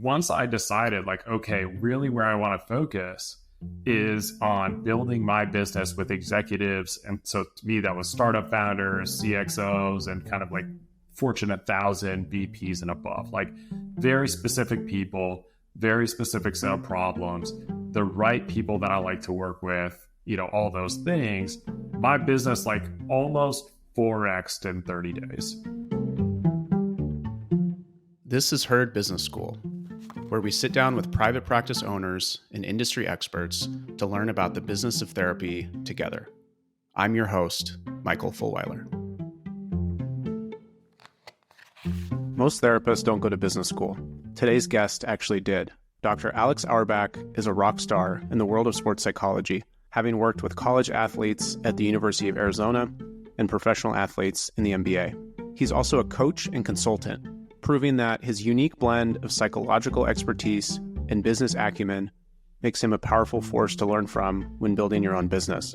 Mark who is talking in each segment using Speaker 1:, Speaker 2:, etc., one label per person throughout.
Speaker 1: once I decided like, okay, really where I want to focus is on building my business with executives. And so to me, that was startup founders, CXOs, and kind of like Fortune 1000 VPs and above, like very specific people, very specific set of problems, the right people that I like to work with, all those things. My business like almost 4x'd in 30 days.
Speaker 2: This is Herd Business School, where we sit down with private practice owners and industry experts to learn about the business of therapy together. I'm your host, Michael Fulwiler. Most therapists don't go to business school. Today's guest actually did. Dr. Alex Auerbach is a rock star in the world of sports psychology, having worked with college athletes at the University of Arizona and professional athletes in the NBA. He's also a coach and consultant, proving that his unique blend of psychological expertise and business acumen makes him a powerful force to learn from when building your own business.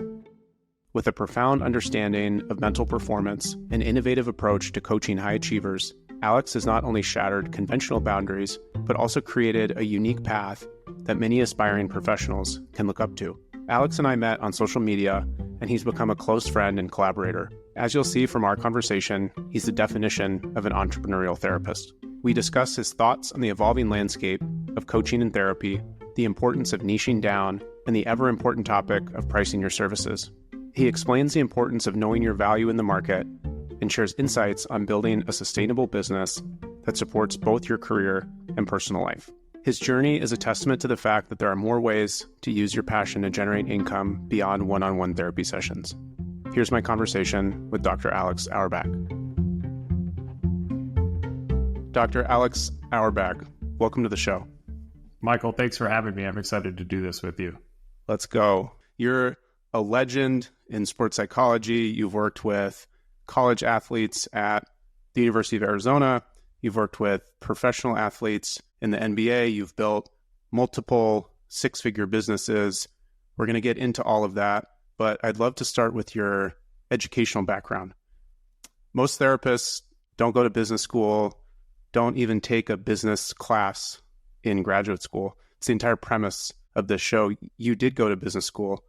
Speaker 2: With a profound understanding of mental performance and innovative approach to coaching high achievers, Alex has not only shattered conventional boundaries, but also created a unique path that many aspiring professionals can look up to. Alex and I met on social media, and he's become a close friend and collaborator. As you'll see from our conversation, he's the definition of an entrepreneurial therapist. We discuss his thoughts on the evolving landscape of coaching and therapy, the importance of niching down, and the ever-important topic of pricing your services. He explains the importance of knowing your value in the market and shares insights on building a sustainable business that supports both your career and personal life. His journey is a testament to the fact that there are more ways to use your passion to generate income beyond one-on-one therapy sessions. Here's my conversation with Dr. Alex Auerbach. Dr. Alex Auerbach, welcome to the show.
Speaker 1: Michael, thanks for having me. I'm excited to do this with you.
Speaker 2: Let's go. You're a legend in sports psychology. You've worked with college athletes at the University of Arizona. You've worked with professional athletes in the NBA. You've built multiple six-figure businesses. We're going to get into all of that, but I'd love to start with your educational background. Most therapists don't go to business school, don't even take a business class in graduate school. It's the entire premise of this show. You did go to business school.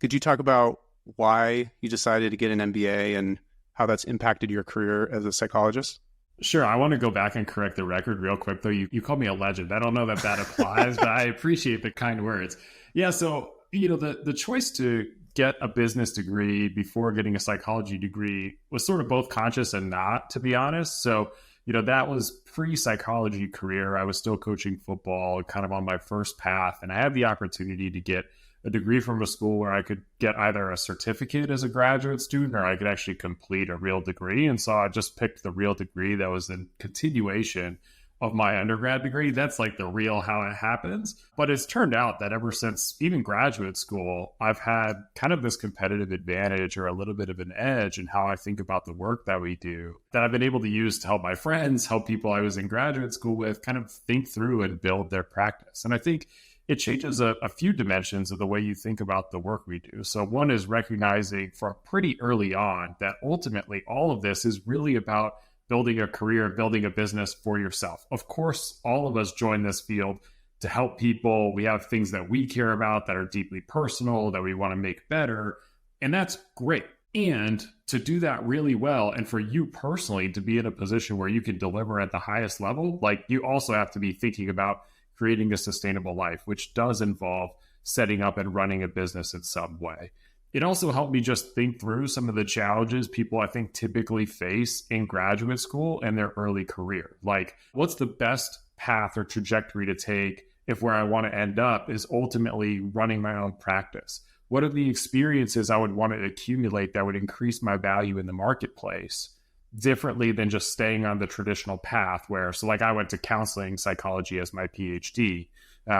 Speaker 2: Could you talk about why you decided to get an MBA and how that's impacted your career as a psychologist?
Speaker 1: Sure. I want to go back and correct the record real quick, though. You called me a legend. I don't know that that applies, but I appreciate the kind words. Yeah. So, the choice to get a business degree before getting a psychology degree was sort of both conscious and not, to be honest. So, that was pre-psychology career. I was still coaching football, kind of on my first path. And I had the opportunity to get a degree from a school where I could get either a certificate as a graduate student or I could actually complete a real degree. And so I just picked the real degree that was in continuation of my undergrad degree. That's like the real how it happens. But it's turned out that ever since even graduate school, I've had kind of this competitive advantage or a little bit of an edge in how I think about the work that we do that I've been able to use to help my friends, help people I was in graduate school with kind of think through and build their practice. And I think it changes a few dimensions of the way you think about the work we do. So one is recognizing from pretty early on that ultimately all of this is really about building a career, building a business for yourself. Of course, all of us join this field to help people. We have things that we care about that are deeply personal, that we want to make better. And that's great. And to do that really well, and for you personally to be in a position where you can deliver at the highest level, like you also have to be thinking about creating a sustainable life, which does involve setting up and running a business in some way. It also helped me just think through some of the challenges people I think typically face in graduate school and their early career. Like, what's the best path or trajectory to take if where I want to end up is ultimately running my own practice? What are the experiences I would want to accumulate that would increase my value in the marketplace differently than just staying on the traditional path where, so like I went to counseling psychology as my PhD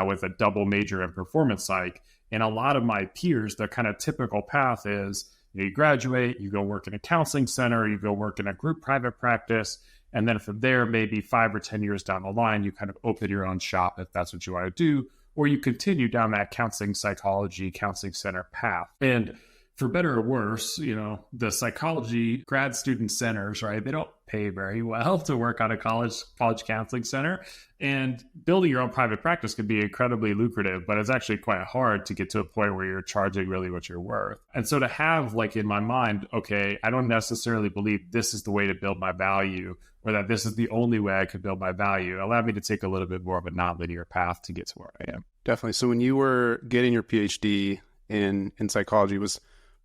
Speaker 1: with a double major in performance psych. And a lot of my peers, the kind of typical path is, you graduate, you go work in a counseling center, you go work in a group private practice. And then from there, maybe 5 or 10 years down the line, you kind of open your own shop if that's what you want to do, or you continue down that counseling psychology, counseling center path. And for better or worse, the psychology grad student centers, right? They don't pay very well to work on a college counseling center. And building your own private practice can be incredibly lucrative, but it's actually quite hard to get to a point where you're charging really what you're worth. And so to have like in my mind, okay, I don't necessarily believe this is the way to build my value or that this is the only way I could build my value, allowed me to take a little bit more of a nonlinear path to get to where I am.
Speaker 2: Definitely. So when you were getting your PhD in psychology, was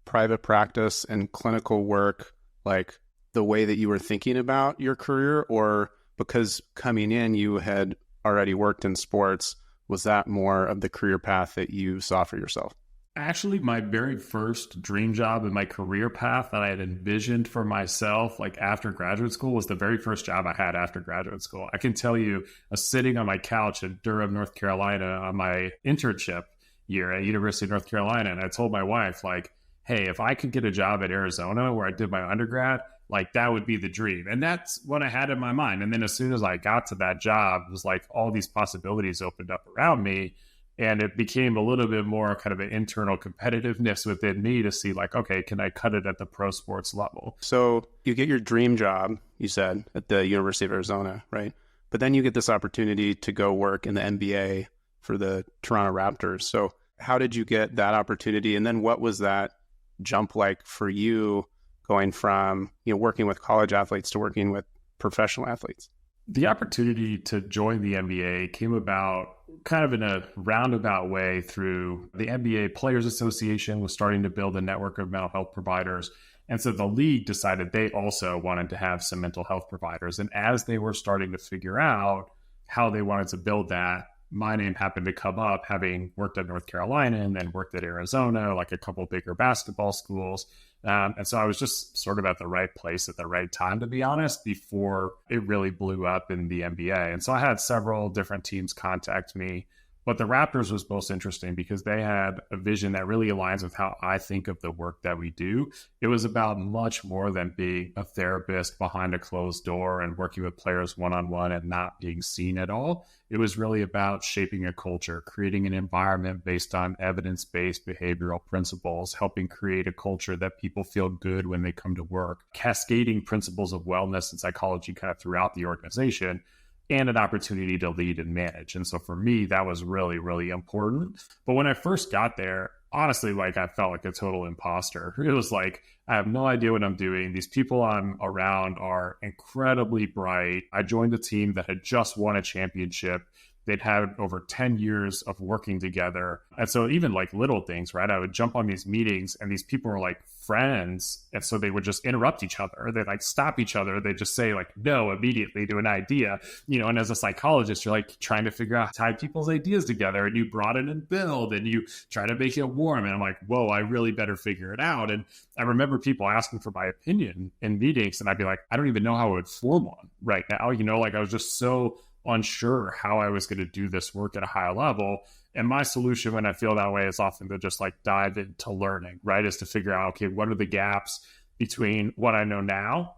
Speaker 2: private practice and clinical work like the way that you were thinking about your career, or because coming in you had already worked in sports, was that more of the career path that you saw for yourself?
Speaker 1: Actually, my very first dream job in my career path that I had envisioned for myself, like after graduate school, was the very first job I had after graduate school. I can tell you, I was sitting on my couch in Durham, North Carolina on my internship year at University of North Carolina. And I told my wife, like, hey, if I could get a job at Arizona where I did my undergrad, like that would be the dream. And that's what I had in my mind. And then as soon as I got to that job, it was like all these possibilities opened up around me. And it became a little bit more kind of an internal competitiveness within me to see like, okay, can I cut it at the pro sports level?
Speaker 2: So you get your dream job, you said, at the University of Arizona, right? But then you get this opportunity to go work in the NBA for the Toronto Raptors. So how did you get that opportunity? And then what was that jump like for you going from, working with college athletes to working with professional athletes?
Speaker 1: The opportunity to join the NBA came about kind of in a roundabout way through the NBA Players Association was starting to build a network of mental health providers. And so the league decided they also wanted to have some mental health providers. And as they were starting to figure out how they wanted to build that, my name happened to come up, having worked at North Carolina and then worked at Arizona, like a couple bigger basketball schools. And so I was just sort of at the right place at the right time, to be honest, before it really blew up in the NBA. And so I had several different teams contact me. But the Raptors was most interesting because they had a vision that really aligns with how I think of the work that we do. It was about much more than being a therapist behind a closed door and working with players one-on-one and not being seen at all. It was really about shaping a culture, creating an environment based on evidence-based behavioral principles, helping create a culture that people feel good when they come to work, cascading principles of wellness and psychology kind of throughout the organization, and an opportunity to lead and manage. And so for me, that was really, really important. But when I first got there, honestly, like I felt like a total imposter. It was like, I have no idea what I'm doing. These people I'm around are incredibly bright. I joined a team that had just won a championship. They'd had over 10 years of working together. And so even like little things, right? I would jump on these meetings and these people were like friends. And so they would just interrupt each other. They'd like stop each other. They'd just say like, no, immediately to an idea, and as a psychologist, you're like trying to figure out how to tie people's ideas together, and you broaden and build and you try to make it warm. And I'm like, whoa, I really better figure it out. And I remember people asking for my opinion in meetings and I'd be like, I don't even know how I would form one right now. Like I was just so unsure how I was going to do this work at a high level. And my solution when I feel that way is often to just like dive into learning, right? Is to figure out, okay, what are the gaps between what I know now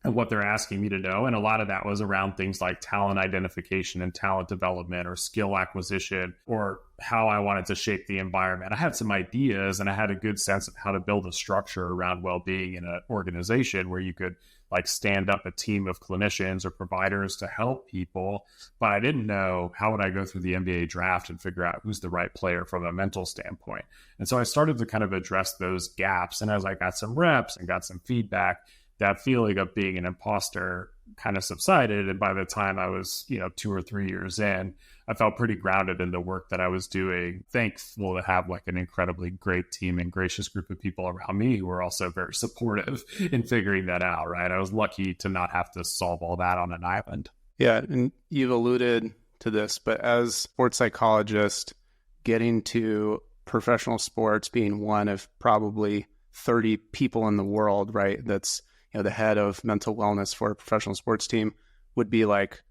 Speaker 1: and what they're asking me to know? And a lot of that was around things like talent identification and talent development or skill acquisition or how I wanted to shape the environment. I had some ideas and I had a good sense of how to build a structure around well-being in an organization where you could like stand up a team of clinicians or providers to help people. But I didn't know how would I go through the NBA draft and figure out who's the right player from a mental standpoint. And so I started to kind of address those gaps. And as I got some reps and got some feedback, that feeling of being an imposter kind of subsided. And by the time I was, 2 or 3 years in, I felt pretty grounded in the work that I was doing. Thankful to have like an incredibly great team and gracious group of people around me who were also very supportive in figuring that out, right? I was lucky to not have to solve all that on an island.
Speaker 2: Yeah. And you've alluded to this, but as sports psychologist, getting to professional sports, being one of probably 30 people in the world, right? That's, the head of mental wellness for a professional sports team would be like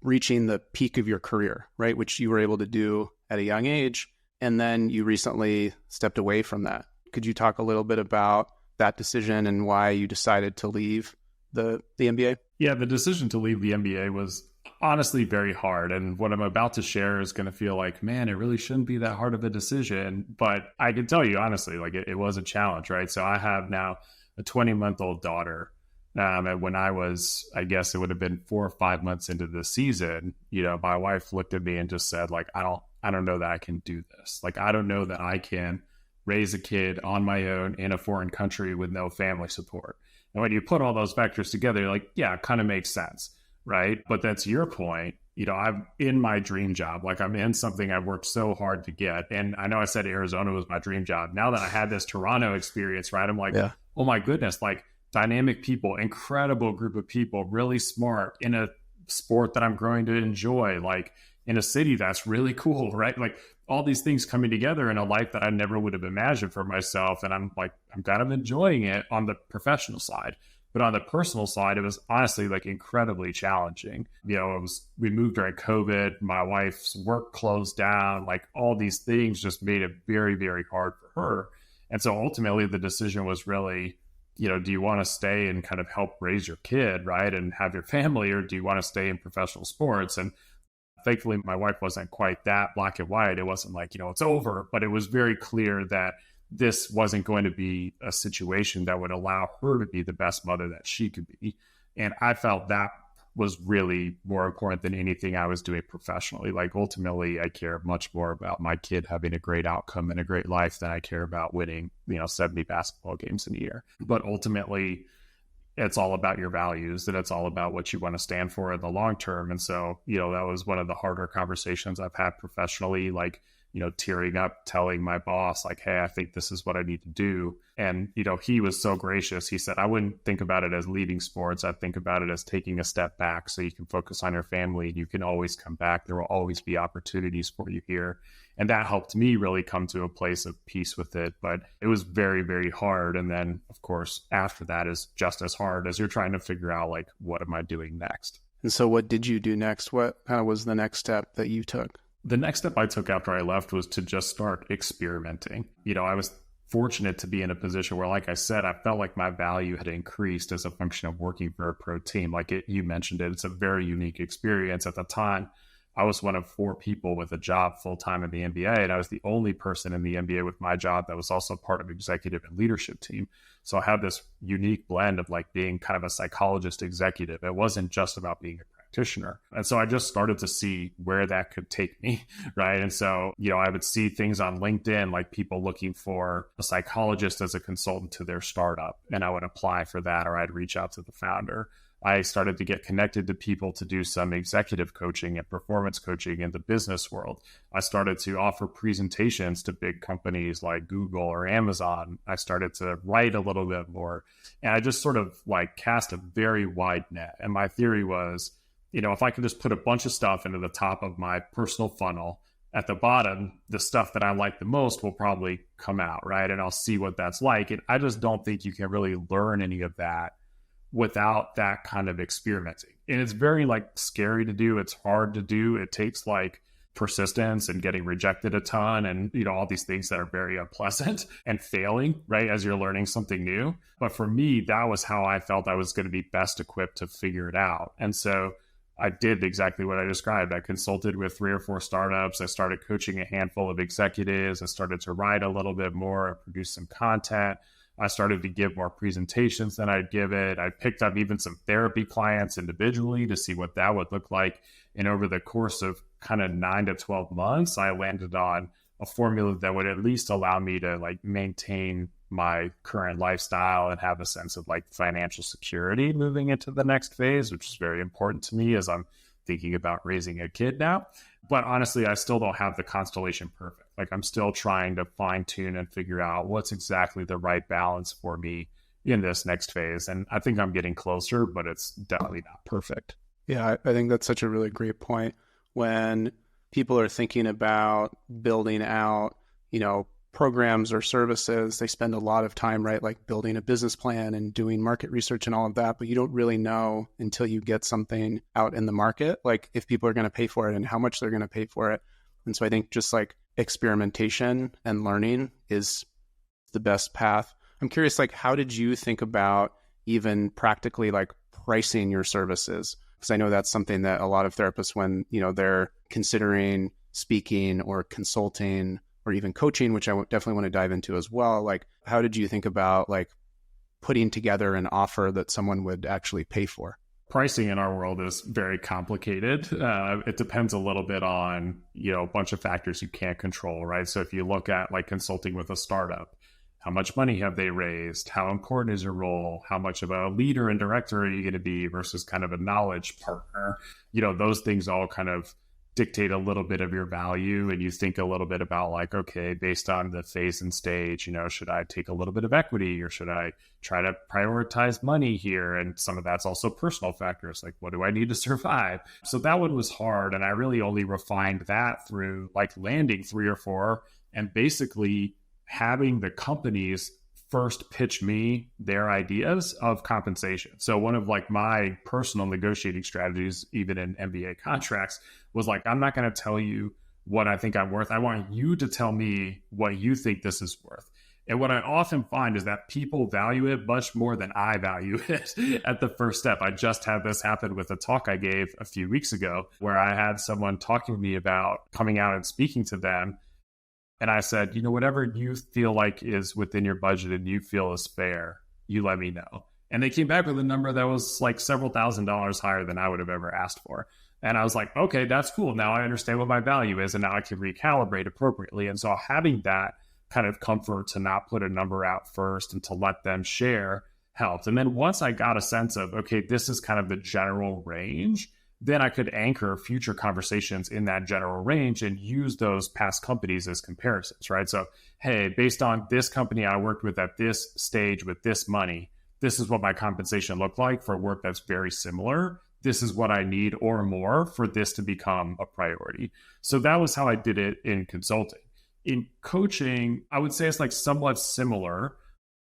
Speaker 2: reaching the peak of your career, right? Which you were able to do at a young age. And then you recently stepped away from that. Could you talk a little bit about that decision and why you decided to leave the NBA?
Speaker 1: Yeah, the decision to leave the NBA was Honestly, very hard. And what I'm about to share is going to feel like, man, it really shouldn't be that hard of a decision. But I can tell you honestly, like it was a challenge, right? So I have now a 20-month-old daughter. And when I was, I guess it would have been 4 or 5 months into the season, my wife looked at me and just said, like, I don't know that I can do this. Like, I don't know that I can raise a kid on my own in a foreign country with no family support. And when you put all those factors together, you're like, yeah, it kind of makes sense. Right. But that's your point. I'm in my dream job. Like I'm in something I've worked so hard to get. And I know I said Arizona was my dream job. Now that I had this Toronto experience, right, I'm like, oh my goodness, like dynamic people, incredible group of people, really smart in a sport that I'm growing to enjoy, like in a city that's really cool, right? Like all these things coming together in a life that I never would have imagined for myself. And I'm kind of enjoying it on the professional side. But on the personal side, it was honestly like incredibly challenging. We moved during COVID. My wife's work closed down. Like all these things just made it very, very hard for her. And so ultimately the decision was really, do you want to stay and kind of help raise your kid, right? And have your family, or do you want to stay in professional sports? And thankfully, my wife wasn't quite that black and white. It wasn't like, it's over, but it was very clear that this wasn't going to be a situation that would allow her to be the best mother that she could be. And I felt that was really more important than anything I was doing professionally. Like ultimately, I care much more about my kid having a great outcome and a great life than I care about winning, 70 basketball games in a year. But ultimately, it's all about your values, and it's all about what you want to stand for in the long term. And so, that was one of the harder conversations I've had professionally, like, tearing up, telling my boss, like, hey, I think this is what I need to do. And, he was so gracious. He said, I wouldn't think about it as leaving sports. I think about it as taking a step back so you can focus on your family and you can always come back. There will always be opportunities for you here. And that helped me really come to a place of peace with it. But it was very, very hard. And then, of course, after that is just as hard as you're trying to figure out, like, what am I doing next?
Speaker 2: And so what did you do next? What kind of was the next step that you took?
Speaker 1: The next step I took after I left was to just start experimenting. I was fortunate to be in a position where, like I said, I felt like my value had increased as a function of working for a pro team. Like you mentioned it, it's a very unique experience. At the time, I was one of 4 people with a job full-time in the NBA, and I was the only person in the NBA with my job that was also part of executive and leadership team. So I had this unique blend of like being kind of a psychologist executive. It wasn't just about being a practitioner. And so I just started to see where that could take me, right? And so, I would see things on LinkedIn, like people looking for a psychologist as a consultant to their startup, and I would apply for that, or I'd reach out to the founder. I started to get connected to people to do some executive coaching and performance coaching in the business world. I started to offer presentations to big companies like Google or Amazon. I started to write a little bit more, and I just sort of like cast a very wide net. And my theory was, if I can just put a bunch of stuff into the top of my personal funnel, at the bottom, the stuff that I like the most will probably come out, right? And I'll see what that's like. And I just don't think you can really learn any of that without that kind of experimenting. And it's very like scary to do. It's hard to do. It takes like persistence and getting rejected a ton and, all these things that are very unpleasant and failing, right, as you're learning something new. But for me, that was how I felt I was going to be best equipped to figure it out. And so I did exactly what I described. I consulted with 3 or 4 startups. I started coaching a handful of executives. I started to write a little bit more, produce some content. I started to give more presentations than I'd give it. I picked up even some therapy clients individually to see what that would look like. And over the course of kind of 9 to 12 months, I landed on a formula that would at least allow me to like maintain my current lifestyle and have a sense of like financial security moving into the next phase, which is very important to me as I'm thinking about raising a kid now. But honestly, I still don't have the constellation perfect. Like I'm still trying to fine tune and figure out what's exactly the right balance for me in this next phase. And I think I'm getting closer, but it's definitely not perfect.
Speaker 2: Yeah, I think that's such a really great point. When people are thinking about building out, programs or services, they spend a lot of time, right, like building a business plan and doing market research and all of that, but you don't really know until you get something out in the market, like if people are going to pay for it and how much they're going to pay for it. And so I think just like experimentation and learning is the best path. I'm curious, like, how did you think about even practically like pricing your services? Because I know that's something that a lot of therapists, when, they're considering speaking or consulting or even coaching, which I definitely want to dive into as well. Like, how did you think about like putting together an offer that someone would actually pay for?
Speaker 1: Pricing in our world is very complicated. It depends a little bit on, a bunch of factors you can't control, right? So if you look at like consulting with a startup, how much money have they raised? How important is your role? How much of a leader and director are you going to be versus kind of a knowledge partner? Those things all kind of dictate a little bit of your value, and you think a little bit about like, okay, based on the phase and stage, should I take a little bit of equity or should I try to prioritize money here? And some of that's also personal factors, like what do I need to survive? So that one was hard, and I really only refined that through like landing 3 or 4 and basically having the companies first pitch me their ideas of compensation. So one of like my personal negotiating strategies, even in MBA contracts, was like, I'm not going to tell you what I think I'm worth. I want you to tell me what you think this is worth. And what I often find is that people value it much more than I value it at the first step. I just had this happen with a talk I gave a few weeks ago where I had someone talking to me about coming out and speaking to them. And I said, whatever you feel like is within your budget and you feel is fair, you let me know. And they came back with a number that was like several $1,000s higher than I would have ever asked for. And I was like, okay, that's cool. Now I understand what my value is, and now I can recalibrate appropriately. And so having that kind of comfort to not put a number out first and to let them share helped. And then once I got a sense of, okay, this is kind of the general range, then I could anchor future conversations in that general range and use those past companies as comparisons, right? So, hey, based on this company I worked with at this stage with this money, this is what my compensation looked like for work that's very similar. This is what I need or more for this to become a priority. So that was how I did it in consulting. In coaching, I would say it's like somewhat similar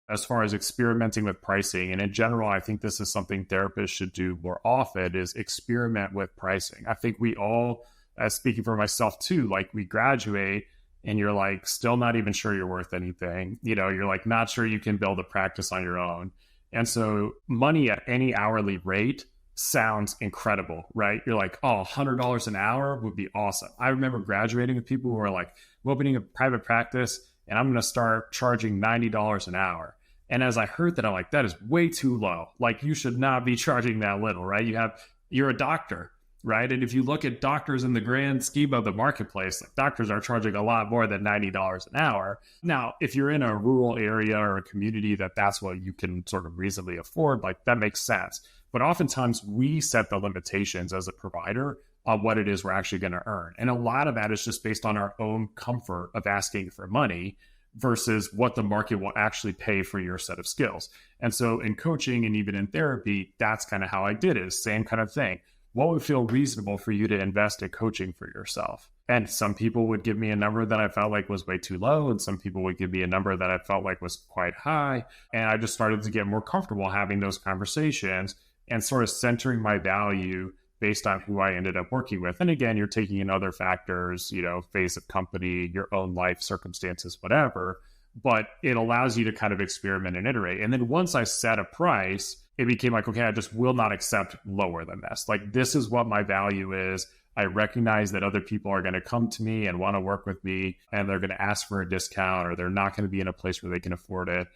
Speaker 1: as far as experimenting with pricing. And in general, I think this is something therapists should do more often, is experiment with pricing. I think we all, speaking for myself too, like we graduate and you're like still not even sure you're worth anything. You're like not sure you can build a practice on your own. And so money at any hourly rate sounds incredible, right? You're like, oh, $100 an hour would be awesome. I remember graduating with people who were like, I'm opening a private practice and I'm going to start charging $90 an hour. And as I heard that, I'm like, that is way too low. Like you should not be charging that little, right? You're a doctor, right? And if you look at doctors in the grand scheme of the marketplace, like doctors are charging a lot more than $90 an hour. Now, if you're in a rural area or a community that's what you can sort of reasonably afford, like that makes sense. But oftentimes we set the limitations as a provider on what it is we're actually going to earn. And a lot of that is just based on our own comfort of asking for money versus what the market will actually pay for your set of skills. And so in coaching and even in therapy, that's kind of how I did it. Same kind of thing. What would feel reasonable for you to invest in coaching for yourself? And some people would give me a number that I felt like was way too low. And some people would give me a number that I felt like was quite high. And I just started to get more comfortable having those conversations and sort of centering my value based on who I ended up working with. And again, you're taking in other factors, phase of company, your own life circumstances, whatever, but it allows you to kind of experiment and iterate. And then once I set a price, it became like, okay, I just will not accept lower than this. Like, this is what my value is. I recognize that other people are going to come to me and want to work with me, and they're going to ask for a discount, or they're not going to be in a place where they can afford it.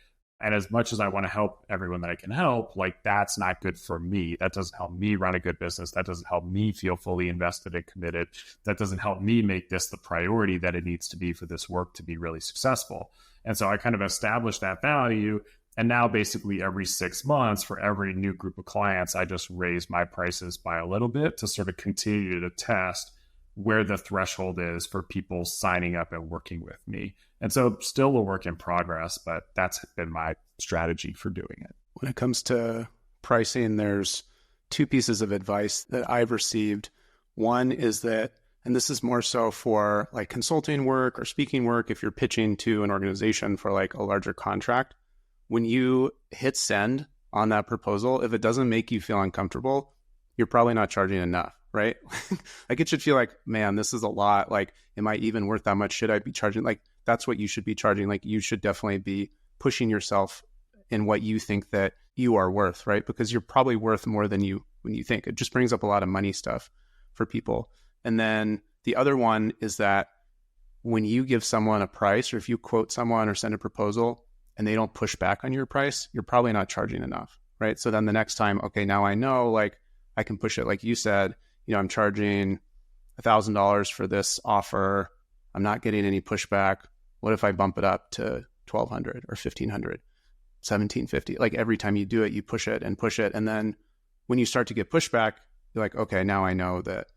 Speaker 1: And as much as I want to help everyone that I can help, like that's not good for me. That doesn't help me run a good business. That doesn't help me feel fully invested and committed. That doesn't help me make this the priority that it needs to be for this work to be really successful. And so I kind of established that value. And now basically every 6 months for every new group of clients, I just raise my prices by a little bit to sort of continue to test where the threshold is for people signing up and working with me. And so still a work in progress, but that's been my strategy for doing it.
Speaker 2: When it comes to pricing, there's 2 pieces of advice that I've received. One is that, and this is more so for like consulting work or speaking work, if you're pitching to an organization for like a larger contract, when you hit send on that proposal, if it doesn't make you feel uncomfortable, you're probably not charging enough, right? Like it should feel like, man, this is a lot. Like, am I even worth that much? Should I be charging? Like, that's what you should be charging. Like, you should definitely be pushing yourself in what you think that you are worth, right? Because you're probably worth more than you when you think. It just brings up a lot of money stuff for people. And then the other one is that when you give someone a price, or if you quote someone or send a proposal and they don't push back on your price, you're probably not charging enough, right? So then the next time, okay, now I know, like, I can push it. Like you said, I'm charging $1,000 for this offer. I'm not getting any pushback. What if I bump it up to $1,200 or $1,500, $1,750? Like every time you do it, you push it. And then when you start to get pushback, you're like, okay, now I know that,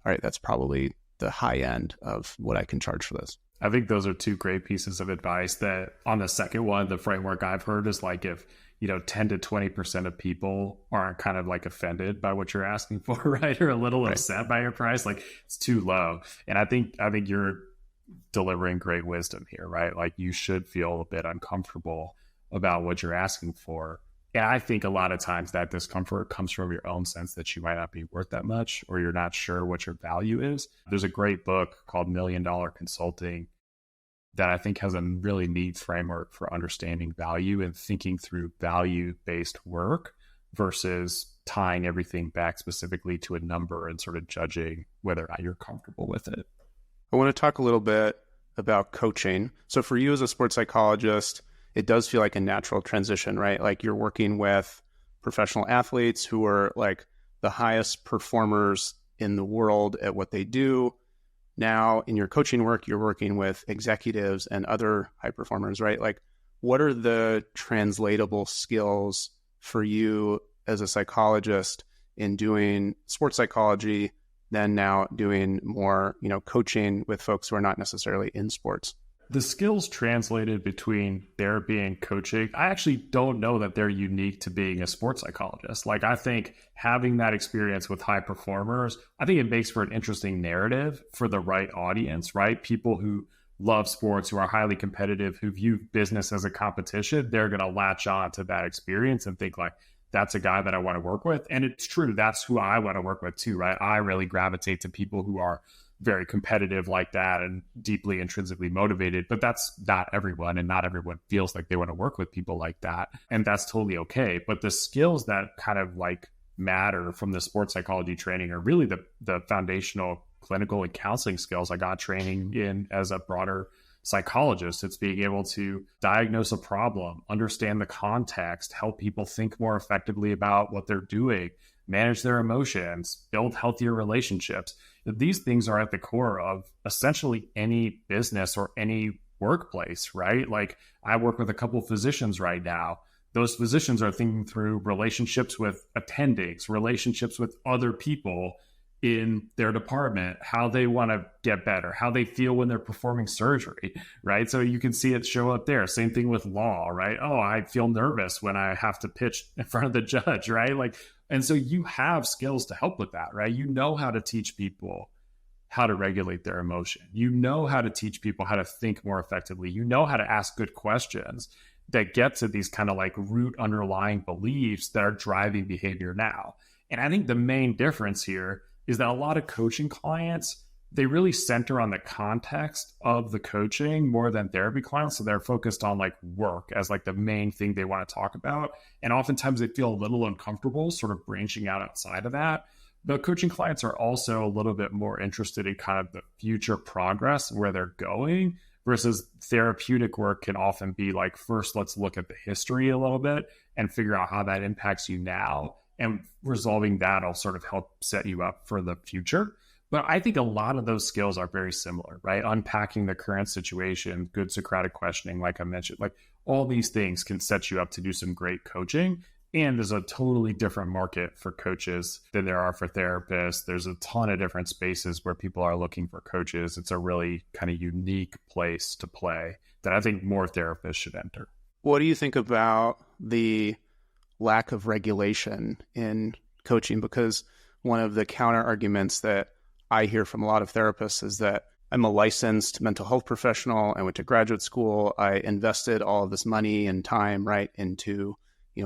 Speaker 2: all right, that's probably the high end of what I can charge for this.
Speaker 1: I think those are two great pieces of advice. That on the second one, the framework I've heard is like, if 10 to 20% of people aren't kind of like offended by what you're asking for, right, or a little upset by your price, like it's too low. And I think you're delivering great wisdom here, right? Like you should feel a bit uncomfortable about what you're asking for. And I think a lot of times that discomfort comes from your own sense that you might not be worth that much, or you're not sure what your value is. There's a great book called $1 Million Consulting that I think has a really neat framework for understanding value and thinking through value-based work versus tying everything back specifically to a number and sort of judging whether or not you're comfortable with it.
Speaker 2: I want to talk a little bit about coaching. So for you as a sports psychologist, it does feel like a natural transition, right? Like you're working with professional athletes who are like the highest performers in the world at what they do. Now in your coaching work, you're working with executives and other high performers, right? Like what are the translatable skills for you as a psychologist in doing sports psychology, then now doing more, coaching with folks who are not necessarily in sports?
Speaker 1: The skills translated between therapy and coaching, I actually don't know that they're unique to being a sports psychologist. Like I think having that experience with high performers, I think it makes for an interesting narrative for the right audience, right? People who love sports, who are highly competitive, who view business as a competition, they're going to latch on to that experience and think like, that's a guy that I want to work with. And it's true, that's who I want to work with too, right? I really gravitate to people who are very competitive like that and deeply intrinsically motivated, but that's not everyone, and not everyone feels like they want to work with people like that. And that's totally okay. But the skills that kind of like matter from the sports psychology training are really the foundational clinical and counseling skills I got training in as a broader psychologist. It's being able to diagnose a problem, understand the context, help people think more effectively about what they're doing, manage their emotions, build healthier relationships. These things are at the core of essentially any business or any workplace, right? Like I work with a couple of physicians right now. Those physicians are thinking through relationships with attendings, relationships with other people in their department, how they want to get better, how they feel when they're performing surgery, right? So you can see it show up there. Same thing with law, right? Oh, I feel nervous when I have to pitch in front of the judge, right? Like, and so you have skills to help with that, right? You know how to teach people how to regulate their emotion. You know how to teach people how to think more effectively. You know how to ask good questions that get to these kind of like root underlying beliefs that are driving behavior now. And I think the main difference here is that a lot of coaching clients, they really center on the context of the coaching more than therapy clients. So they're focused on like work as like the main thing they want to talk about. And oftentimes they feel a little uncomfortable sort of branching out outside of that. But coaching clients are also a little bit more interested in kind of the future progress, where they're going, versus therapeutic work can often be like, first, let's look at the history a little bit and figure out how that impacts you now. And resolving that will sort of help set you up for the future. But I think a lot of those skills are very similar, right? Unpacking the current situation, good Socratic questioning, like I mentioned, like all these things can set you up to do some great coaching. And there's a totally different market for coaches than there are for therapists. There's a ton of different spaces where people are looking for coaches. It's a really kind of unique place to play that I think more therapists should enter.
Speaker 2: What do you think about the lack of regulation in coaching? Because one of the counter arguments that I hear from a lot of therapists is that I'm a licensed mental health professional. I went to graduate school. I invested all of this money and time right into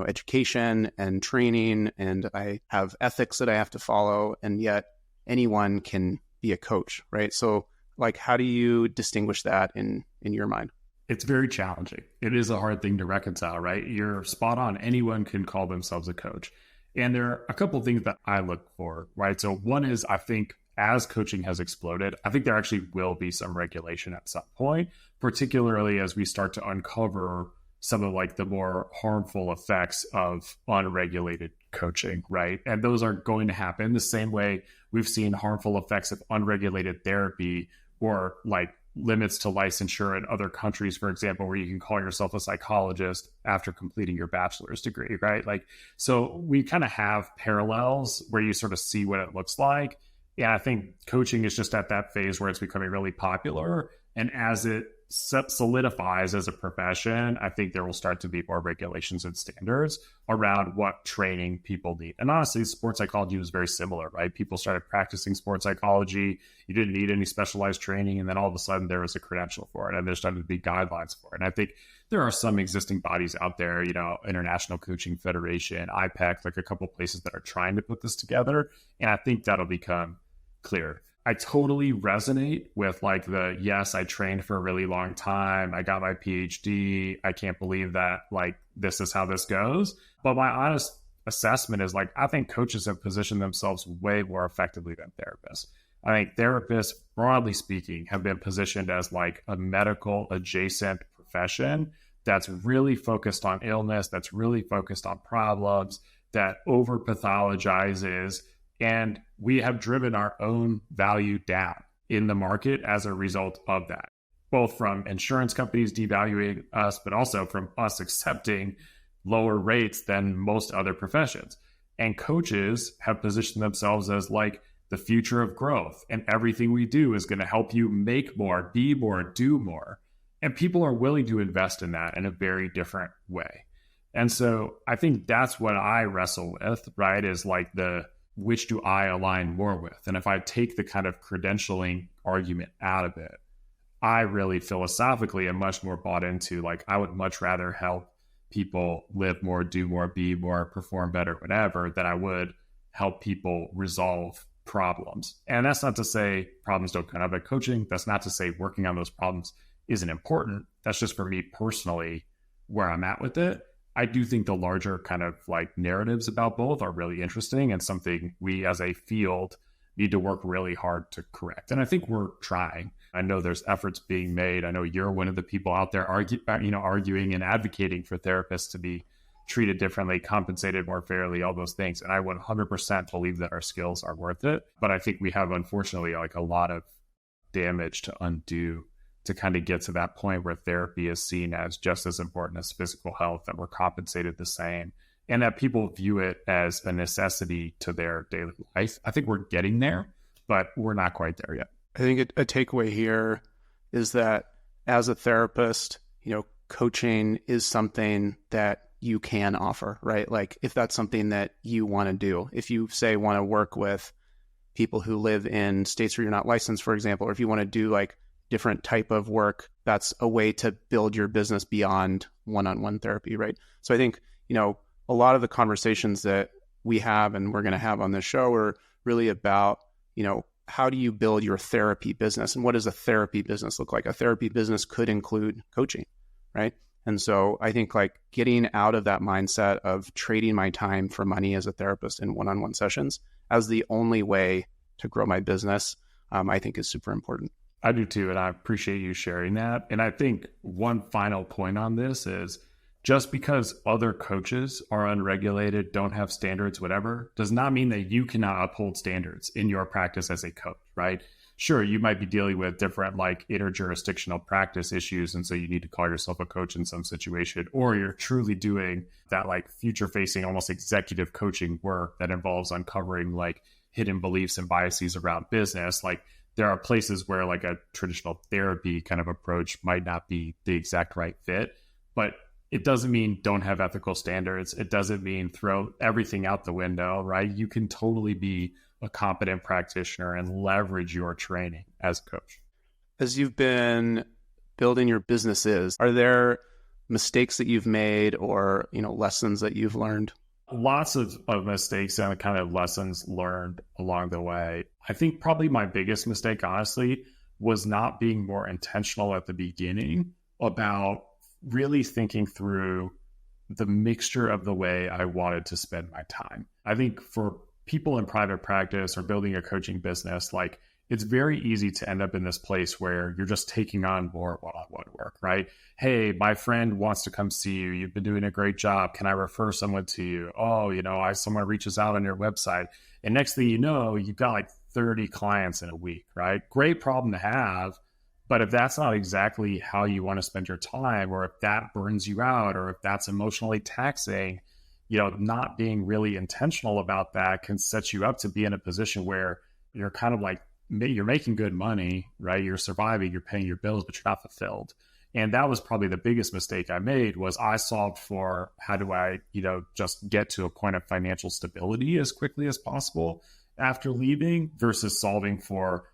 Speaker 2: education and training, and I have ethics that I have to follow, and yet anyone can be a coach, right? So like, how do you distinguish that in your mind?
Speaker 1: It's very challenging. It is a hard thing to reconcile, right? You're spot on. Anyone can call themselves a coach. And there are a couple of things that I look for, right? So one is, I think as coaching has exploded, I think there actually will be some regulation at some point, particularly as we start to uncover some of like the more harmful effects of unregulated coaching, right? And those are going to happen the same way we've seen harmful effects of unregulated therapy or like limits to licensure in other countries, for example, where you can call yourself a psychologist after completing your bachelor's degree, right? Like, so we kind of have parallels where you sort of see what it looks like. Yeah, I think coaching is just at that phase where it's becoming really popular. And as it solidifies as a profession, I think there will start to be more regulations and standards around what training people need. And honestly, sports psychology was very similar, right? People started practicing sports psychology. You didn't need any specialized training. And then all of a sudden there was a credential for it. And there started to be guidelines for it. And I think there are some existing bodies out there, you know, International Coaching Federation, IPEC, like a couple of places that are trying to put this together. And I think that'll become clear. I totally resonate with like yes, I trained for a really long time. I got my PhD. I can't believe that like this is how this goes. But my honest assessment is like, I think coaches have positioned themselves way more effectively than therapists. I think therapists, broadly speaking, have been positioned as like a medical adjacent profession that's really focused on illness, that's really focused on problems, that over pathologizes. And we have driven our own value down in the market as a result of that, both from insurance companies devaluing us, but also from us accepting lower rates than most other professions. And coaches have positioned themselves as like the future of growth. And everything we do is going to help you make more, be more, do more. And people are willing to invest in that in a very different way. And so I think that's what I wrestle with, right? Is like which do I align more with? And if I take the kind of credentialing argument out of it, I really philosophically am much more bought into like, I would much rather help people live more, do more, be more, perform better, whatever, than I would help people resolve problems. And that's not to say problems don't come up at coaching. That's not to say working on those problems isn't important. That's just for me personally where I'm at with it. I do think the larger kind of like narratives about both are really interesting and something we as a field need to work really hard to correct. And I think we're trying. I know there's efforts being made. I know you're one of the people out there arguing and advocating for therapists to be treated differently, compensated more fairly, all those things. And I 100% believe that our skills are worth it. But I think we have, unfortunately, like a lot of damage to undo to kind of get to that point where therapy is seen as just as important as physical health, that we're compensated the same, and that people view it as a necessity to their daily life. I think we're getting there, but we're not quite there yet.
Speaker 2: I think a takeaway here is that as a therapist, coaching is something that you can offer, right? Like if that's something that you want to do, if you say want to work with people who live in states where you're not licensed, for example, or if you want to do like different type of work, that's a way to build your business beyond one-on-one therapy, right? So I think, a lot of the conversations that we have and we're going to have on this show are really about, how do you build your therapy business and what does a therapy business look like? A therapy business could include coaching, right? And so I think like getting out of that mindset of trading my time for money as a therapist in one-on-one sessions as the only way to grow my business, I think is super important.
Speaker 1: I do too, and I appreciate you sharing that. And I think one final point on this is just because other coaches are unregulated, don't have standards, whatever, does not mean that you cannot uphold standards in your practice as a coach, right? Sure, you might be dealing with different like interjurisdictional practice issues, and so you need to call yourself a coach in some situation, or you're truly doing that like future-facing, almost executive coaching work that involves uncovering like hidden beliefs and biases around business. Like there are places where like a traditional therapy kind of approach might not be the exact right fit, but it doesn't mean don't have ethical standards. It doesn't mean throw everything out the window, right? You can totally be a competent practitioner and leverage your training as a coach.
Speaker 2: As you've been building your businesses, are there mistakes that you've made or, lessons that you've learned?
Speaker 1: Lots of mistakes and kind of lessons learned along the way. I think probably my biggest mistake, honestly, was not being more intentional at the beginning about really thinking through the mixture of the way I wanted to spend my time. I think for people in private practice or building a coaching business, like it's very easy to end up in this place where you're just taking on more one-on-one work, right? Hey, my friend wants to come see you. You've been doing a great job. Can I refer someone to you? Oh, someone reaches out on your website. And next thing you know, you've got like 30 clients in a week, right? Great problem to have. But if that's not exactly how you want to spend your time, or if that burns you out, or if that's emotionally taxing, not being really intentional about that can set you up to be in a position where you're kind of like, you're making good money, right? You're surviving, you're paying your bills, but you're not fulfilled. And that was probably the biggest mistake I made, was I solved for how do I, just get to a point of financial stability as quickly as possible after leaving, versus solving for,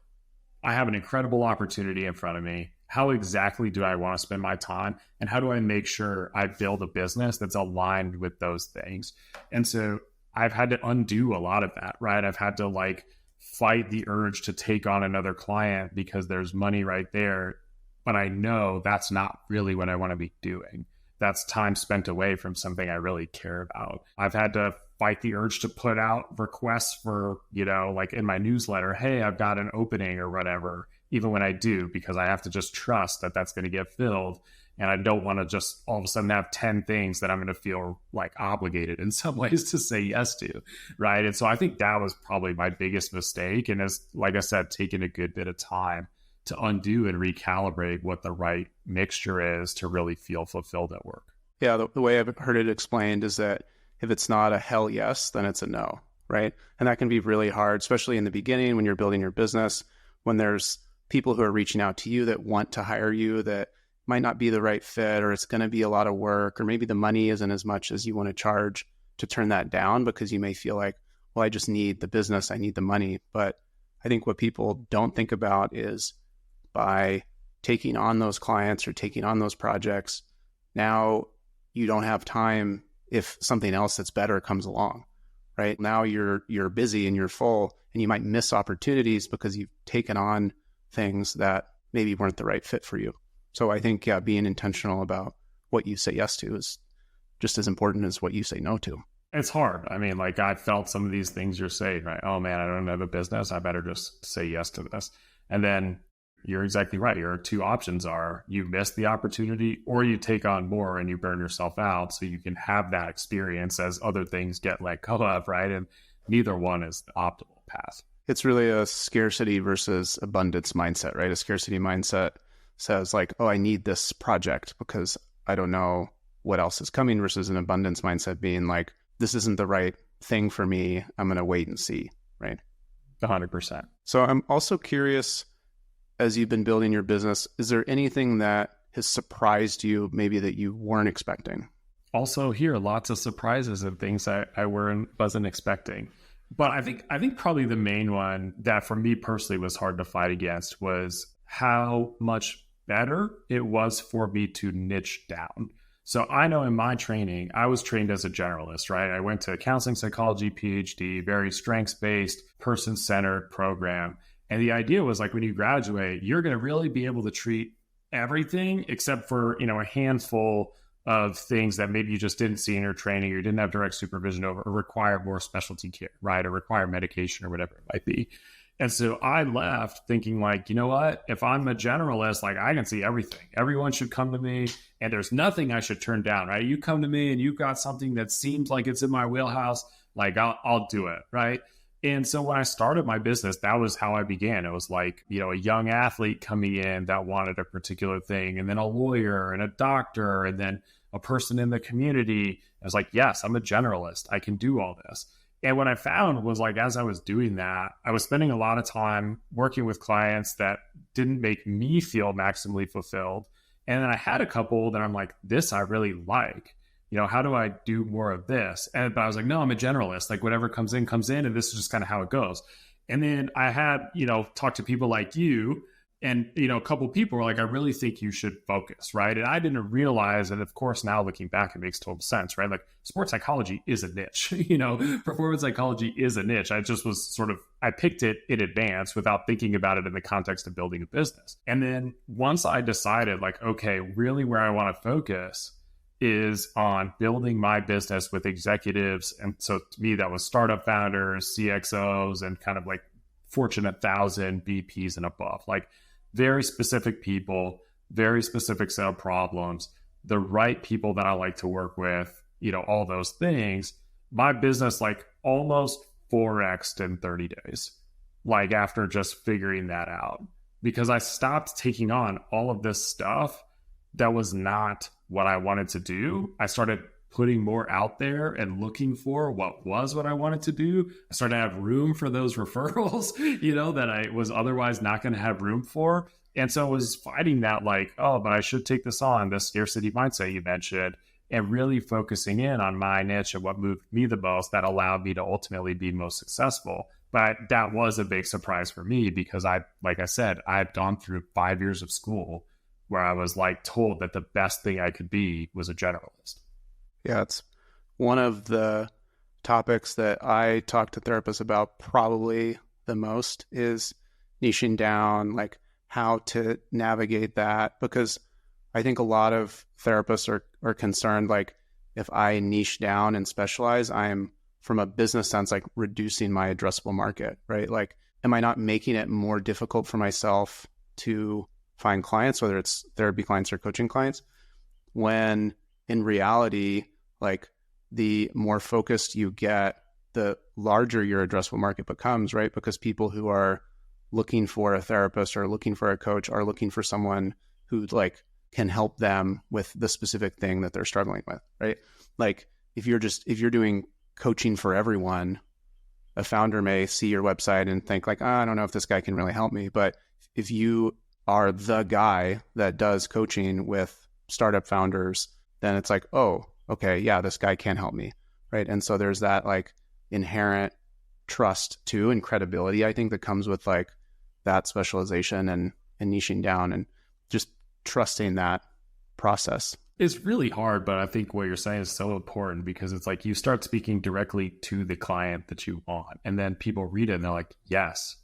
Speaker 1: I have an incredible opportunity in front of me. How exactly do I want to spend my time? And how do I make sure I build a business that's aligned with those things? And so I've had to undo a lot of that, right? I've had to fight the urge to take on another client because there's money right there. But I know that's not really what I want to be doing. That's time spent away from something I really care about. I've had to fight the urge to put out requests for, in my newsletter, hey, I've got an opening or whatever, even when I do, because I have to just trust that that's going to get filled. And I don't want to just all of a sudden have 10 things that I'm going to feel like obligated in some ways to say yes to, right? And so I think that was probably my biggest mistake. And as, like I said, taking a good bit of time to undo and recalibrate what the right mixture is to really feel fulfilled at work.
Speaker 2: Yeah, the way I've heard it explained is that if it's not a hell yes, then it's a no, right? And that can be really hard, especially in the beginning when you're building your business, when there's people who are reaching out to you that want to hire you that might not be the right fit, or it's going to be a lot of work, or maybe the money isn't as much as you want to charge, to turn that down because you may feel like, well, I just need the business, I need the money. But I think what people don't think about is by taking on those clients or taking on those projects, now you don't have time if something else that's better comes along, right? Now you're busy and you're full, and you might miss opportunities because you've taken on things that maybe weren't the right fit for you. So I think, being intentional about what you say yes to is just as important as what you say no to.
Speaker 1: It's hard. I mean, I felt some of these things you're saying, right? Oh man, I don't have a business. I better just say yes to this. And then you're exactly right. Your two options are you miss the opportunity, or you take on more and you burn yourself out so you can have that experience as other things get let go of, right? And neither one is the optimal path.
Speaker 2: It's really a scarcity versus abundance mindset, right? A scarcity mindset says oh, I need this project because I don't know what else is coming, versus an abundance mindset being this isn't the right thing for me. I'm going to wait and see, right?
Speaker 1: 100%.
Speaker 2: So I'm also curious, as you've been building your business, is there anything that has surprised you, maybe that you weren't expecting?
Speaker 1: Also here, lots of surprises and things I wasn't expecting. But I think probably the main one that for me personally was hard to fight against was how much better it was for me to niche down. So I know in my training, I was trained as a generalist, right? I went to counseling psychology, PhD, very strengths-based, person-centered program. And the idea was when you graduate, you're going to really be able to treat everything except for, a handful of things that maybe you just didn't see in your training, or didn't have direct supervision over, or require more specialty care, right? Or require medication or whatever it might be. And so I left thinking you know what, if I'm a generalist, I can see everything. Everyone should come to me and there's nothing I should turn down, right? You come to me and you've got something that seems like it's in my wheelhouse, I'll do it, right? And so when I started my business, that was how I began. It was a young athlete coming in that wanted a particular thing, and then a lawyer and a doctor, and then a person in the community. I was yes, I'm a generalist. I can do all this. And what I found was as I was doing that, I was spending a lot of time working with clients that didn't make me feel maximally fulfilled. And then I had a couple that I'm this I really like. How do I do more of this? But I was no, I'm a generalist. Whatever comes in, and this is just kind of how it goes. And then I had, talked to people like you, and, a couple of people were I really think you should focus, right? And I didn't realize, and of course, now looking back, it makes total sense, right? Sports psychology is a niche, performance psychology is a niche. I just was I picked it in advance without thinking about it in the context of building a business. And then once I decided okay, really where I want to focus is on building my business with executives. And so to me, that was startup founders, CXOs, and kind of like Fortune 1000 VPs and above, like very specific people, very specific set of problems, the right people that I like to work with, all those things. My business like almost 4x'd in 30 days, like after just figuring that out, because I stopped taking on all of this stuff that was not what I wanted to do. I started putting more out there and looking for what I wanted to do. I started to have room for those referrals, that I was otherwise not going to have room for. And so I was fighting that like, oh, but I should take this on, this scarcity mindset you mentioned, and really focusing in on my niche and what moved me the most that allowed me to ultimately be most successful. But that was a big surprise for me because like I said, I had gone through 5 years of school where I was like told that the best thing I could be was a generalist.
Speaker 2: Yeah, it's one of the topics that I talk to therapists about probably the most is niching down, like how to navigate that. Because I think a lot of therapists are concerned, like if I niche down and specialize, I'm from a business sense, like reducing my addressable market, right? Like, am I not making it more difficult for myself to find clients, whether it's therapy clients or coaching clients, when in reality, like the more focused you get, the larger your addressable market becomes, right? Because people who are looking for a therapist or looking for a coach are looking for someone who like can help them with the specific thing that they're struggling with, right? Like if you're doing coaching for everyone, a founder may see your website and think like, I don't know if this guy can really help me. But if you are the guy that does coaching with startup founders, then it's like, oh, okay, yeah, this guy can help me, right? And so there's that like inherent trust too and credibility, I think, that comes with like that specialization and niching down and just trusting that process.
Speaker 1: It's really hard, but I think what you're saying is so important because it's like you start speaking directly to the client that you want, and then people read it and they're like, yes,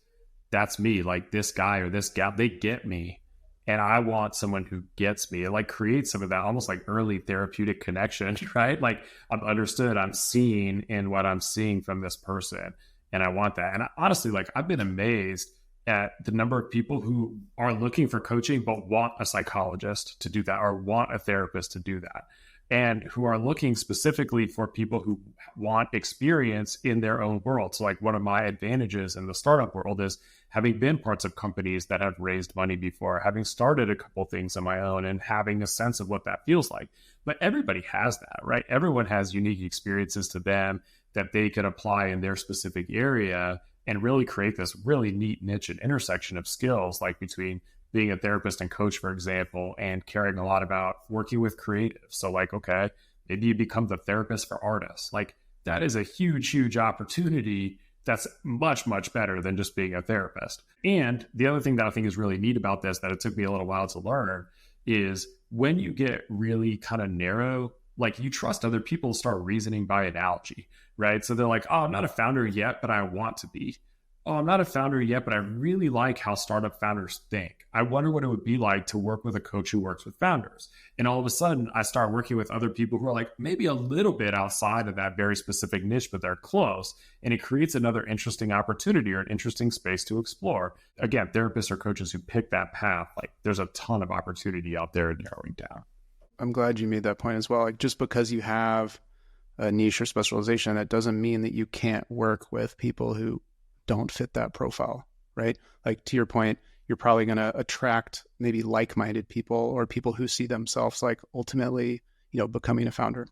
Speaker 1: that's me. Like this guy or this gal, they get me. And I want someone who gets me. It like creates some of that almost like early therapeutic connection, right? Like I'm understood, I'm seen in what I'm seeing from this person. And I want that. And honestly, like I've been amazed at the number of people who are looking for coaching, but want a psychologist to do that or want a therapist to do that. And who are looking specifically for people who want experience in their own world. So like one of my advantages in the startup world is having been parts of companies that have raised money before, having started a couple things on my own and having a sense of what that feels like. But everybody has that, right? Everyone has unique experiences to them that they could apply in their specific area and really create this really neat niche and intersection of skills, like between being a therapist and coach, for example, and caring a lot about working with creatives. So like, okay, maybe you become the therapist for artists. Like that is a huge, huge opportunity that's much, much better than just being a therapist. And the other thing that I think is really neat about this that it took me a little while to learn is when you get really kind of narrow, like you trust other people to start reasoning by analogy, right? So they're like, oh, I'm not a founder yet, but I want to be. Oh, I'm not a founder yet, but I really like how startup founders think. I wonder what it would be like to work with a coach who works with founders. And all of a sudden, I start working with other people who are like maybe a little bit outside of that very specific niche, but they're close. And it creates another interesting opportunity or an interesting space to explore. Again, therapists or coaches who pick that path, like there's a ton of opportunity out there narrowing down.
Speaker 2: I'm glad you made that point as well. Like just because you have a niche or specialization, that doesn't mean that you can't work with people who don't fit that profile, right? Like to your point, you're probably going to attract maybe like-minded people or people who see themselves like ultimately, becoming a founder.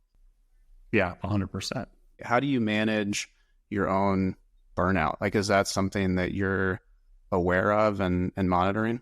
Speaker 1: Yeah, 100%.
Speaker 2: How do you manage your own burnout? Like, is that something that you're aware of and monitoring?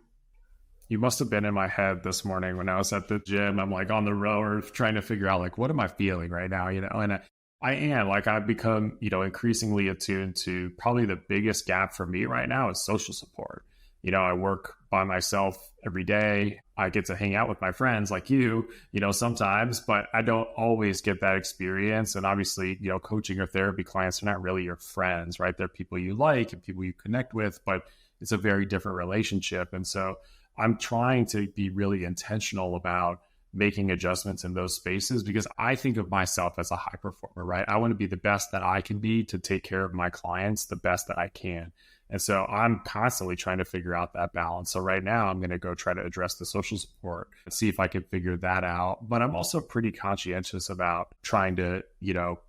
Speaker 1: You must have been in my head this morning when I was at the gym. I'm like on the rower trying to figure out like, what am I feeling right now? And I am like, I've become, increasingly attuned to probably the biggest gap for me right now is social support. I work by myself every day. I get to hang out with my friends like you, sometimes, but I don't always get that experience. And obviously, coaching or therapy clients are not really your friends, right? They're people you like and people you connect with, but it's a very different relationship. And so I'm trying to be really intentional about making adjustments in those spaces, because I think of myself as a high performer, right? I want to be the best that I can be to take care of my clients the best that I can. And so I'm constantly trying to figure out that balance. So right now I'm going to go try to address the social support and see if I can figure that out. But I'm also pretty conscientious about trying to,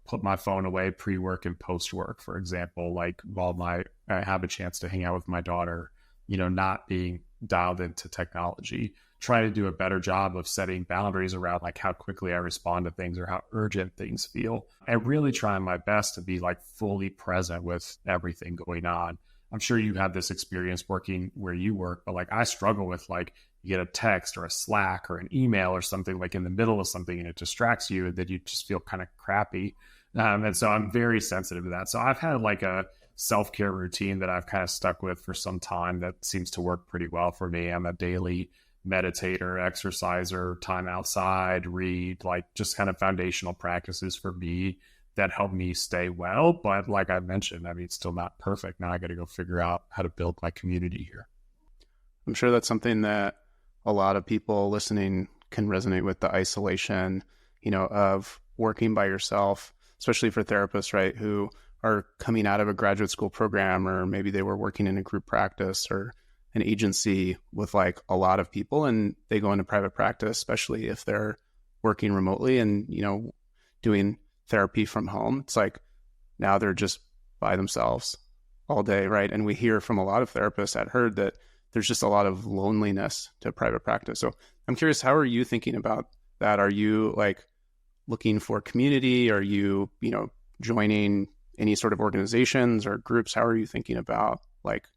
Speaker 1: put my phone away pre-work and post-work, for example, like while I have a chance to hang out with my daughter, not being dialed into technology, try to do a better job of setting boundaries around like how quickly I respond to things or how urgent things feel, and really trying my best to be like fully present with everything going on. I'm sure you have this experience working where you work, but like I struggle with like you get a text or a Slack or an email or something like in the middle of something and it distracts you and then you just feel kind of crappy. And so I'm very sensitive to that. So I've had like a self-care routine that I've kind of stuck with for some time that seems to work pretty well for me. I'm a daily meditator, exerciser, time outside, read, like just kind of foundational practices for me that help me stay well. But like I mentioned, it's still not perfect. Now I got to go figure out how to build my community here.
Speaker 2: I'm sure that's something that a lot of people listening can resonate with, the isolation, of working by yourself, especially for therapists, right, who are coming out of a graduate school program, or maybe they were working in a group practice or an agency with like a lot of people, and they go into private practice, especially if they're working remotely and, doing therapy from home. It's like now they're just by themselves all day, right? And we hear from a lot of therapists at Heard that there's just a lot of loneliness to private practice. So I'm curious, how are you thinking about that? Are you like looking for community? Are you, joining any sort of organizations or groups? How are you thinking about like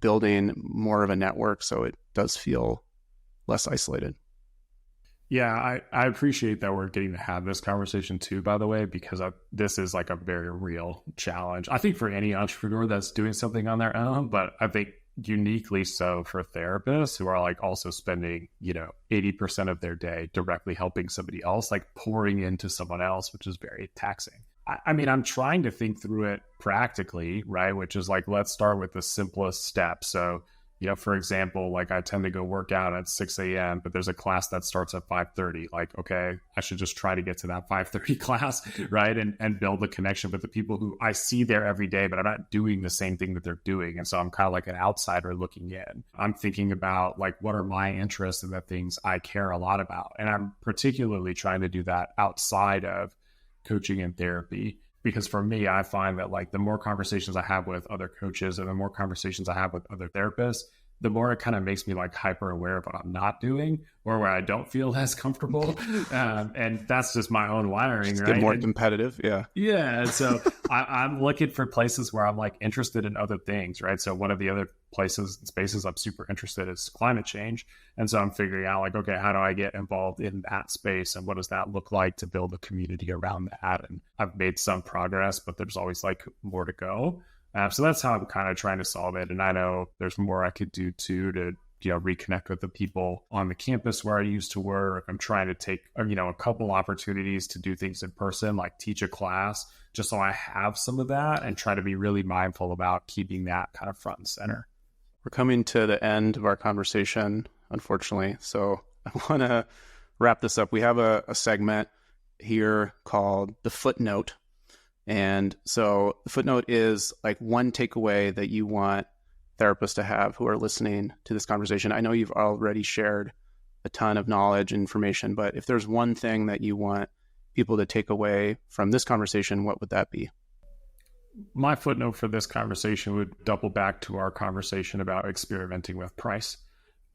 Speaker 2: building more of a network so it does feel less isolated?
Speaker 1: Yeah, I appreciate that we're getting to have this conversation too, by the way, because this is like a very real challenge. I think for any entrepreneur that's doing something on their own, but I think uniquely so for therapists who are like also spending, 80% of their day directly helping somebody else, like pouring into someone else, which is very taxing. I'm trying to think through it practically, right? Which is like, let's start with the simplest step. So, for example, like I tend to go work out at 6 a.m., but there's a class that starts at 5:30. Like, okay, I should just try to get to that 5:30 class, right? And build a connection with the people who I see there every day, but I'm not doing the same thing that they're doing. And so I'm kind of like an outsider looking in. I'm thinking about like, what are my interests and the things I care a lot about? And I'm particularly trying to do that outside of coaching and therapy. Because for me, I find that like the more conversations I have with other coaches and the more conversations I have with other therapists, the more it kind of makes me like hyper aware of what I'm not doing or where I don't feel as comfortable. And that's just my own wiring,
Speaker 2: just
Speaker 1: right?
Speaker 2: Get more competitive. Yeah.
Speaker 1: Yeah. And so I'm looking for places where I'm like interested in other things, right? So one of the other places and spaces I'm super interested in is climate change. And so I'm figuring out like, okay, how do I get involved in that space? And what does that look like to build a community around that? And I've made some progress, but there's always like more to go. So that's how I'm kind of trying to solve it. And I know there's more I could do too to, reconnect with the people on the campus where I used to work. I'm trying to take, a couple opportunities to do things in person, like teach a class, just so I have some of that and try to be really mindful about keeping that kind of front and center.
Speaker 2: We're coming to the end of our conversation, unfortunately. So I want to wrap this up. We have a segment here called the footnote. And so the footnote is like one takeaway that you want therapists to have who are listening to this conversation. I know you've already shared a ton of knowledge and information, but if there's one thing that you want people to take away from this conversation, what would that be?
Speaker 1: My footnote for this conversation would double back to our conversation about experimenting with price.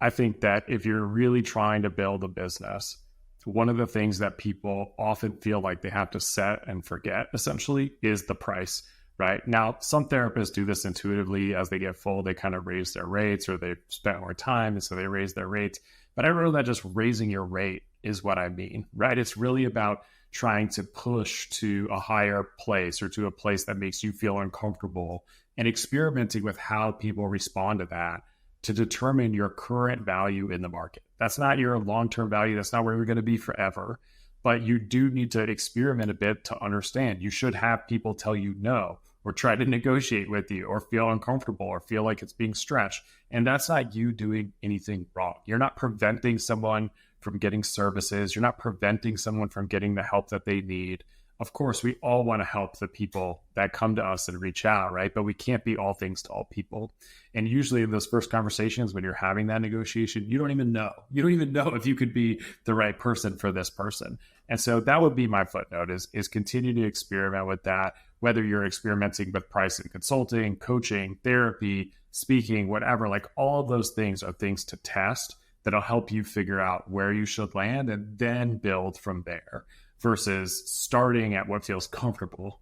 Speaker 1: I think that if you're really trying to build a business, one of the things that people often feel like they have to set and forget essentially is the price, right? Now, some therapists do this intuitively. As they get full, they kind of raise their rates, or they've spent more time, and so they raise their rates. But I don't know that just raising your rate is what I mean, right? It's really about trying to push to a higher place or to a place that makes you feel uncomfortable and experimenting with how people respond to that to determine your current value in the market. That's not your long-term value. That's not where you're going to be forever. But you do need to experiment a bit to understand. You should have people tell you no, or try to negotiate with you or feel uncomfortable or feel like it's being stretched. And that's not you doing anything wrong. You're not preventing someone from getting services. You're not preventing someone from getting the help that they need. Of course, we all want to help the people that come to us and reach out, right? But we can't be all things to all people. And usually in those first conversations, when you're having that negotiation, you don't even know. You don't even know if you could be the right person for this person. And so that would be my footnote is continue to experiment with that, whether you're experimenting with price and consulting, coaching, therapy, speaking, whatever, like all of those things are things to test that'll help you figure out where you should land and then build from there, versus starting at what feels comfortable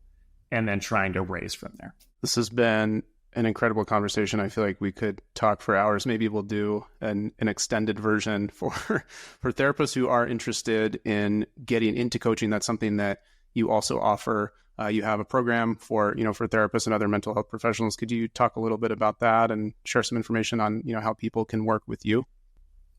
Speaker 1: and then trying to raise from there.
Speaker 2: This has been an incredible conversation. I feel like we could talk for hours. Maybe we'll do an extended version for therapists who are interested in getting into coaching. That's something that you also offer. You have a program for therapists and other mental health professionals. Could you talk a little bit about that and share some information on, how people can work with you?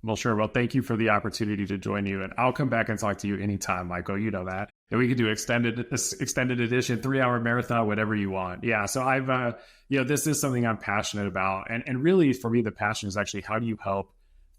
Speaker 1: Well, sure. Well, thank you for the opportunity to join you. And I'll come back and talk to you anytime, Michael. You know that. And we could do extended edition, 3-hour marathon, whatever you want. Yeah. So I've, this is something I'm passionate about. And really for me, the passion is actually how do you help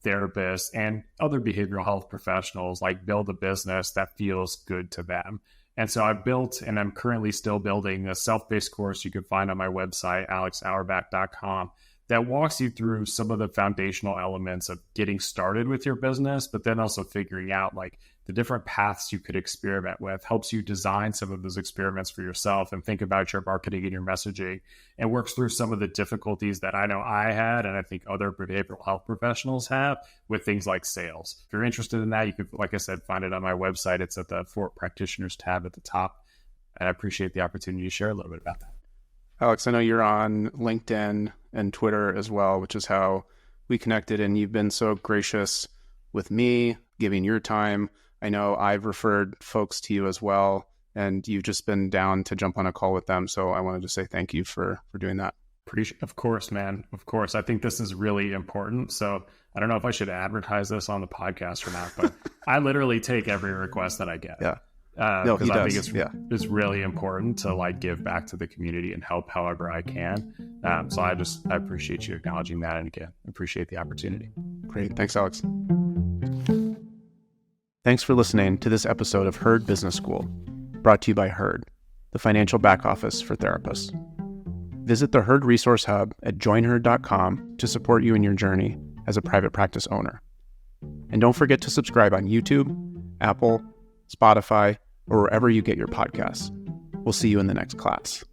Speaker 1: therapists and other behavioral health professionals like build a business that feels good to them. And so I've built, and I'm currently still building, a self-paced course you can find on my website, alexauerbach.com, that walks you through some of the foundational elements of getting started with your business, but then also figuring out like the different paths you could experiment with, helps you design some of those experiments for yourself and think about your marketing and your messaging, and works through some of the difficulties that I know I had, and I think other behavioral health professionals have with things like sales. If you're interested in that, you can, like I said, find it on my website. It's at the For Practitioners tab at the top. And I appreciate the opportunity to share a little bit about that.
Speaker 2: Alex, I know you're on LinkedIn and Twitter as well, which is how we connected, and you've been so gracious with me, giving your time. I know I've referred folks to you as well, and you've just been down to jump on a call with them. So I wanted to say thank you for doing that.
Speaker 1: Of course, man. Of course. I think this is really important. So I don't know if I should advertise this on the podcast or not, but I literally take every request that I get.
Speaker 2: Yeah.
Speaker 1: Because I think it's really important to like give back to the community and help however I can. So I appreciate you acknowledging that. And again, appreciate the opportunity.
Speaker 2: Great. Thanks, Alex. Thanks for listening to this episode of Herd Business School, brought to you by Herd, the financial back office for therapists. Visit the Herd Resource Hub at joinherd.com to support you in your journey as a private practice owner. And don't forget to subscribe on YouTube, Apple, Spotify, or wherever you get your podcasts. We'll see you in the next class.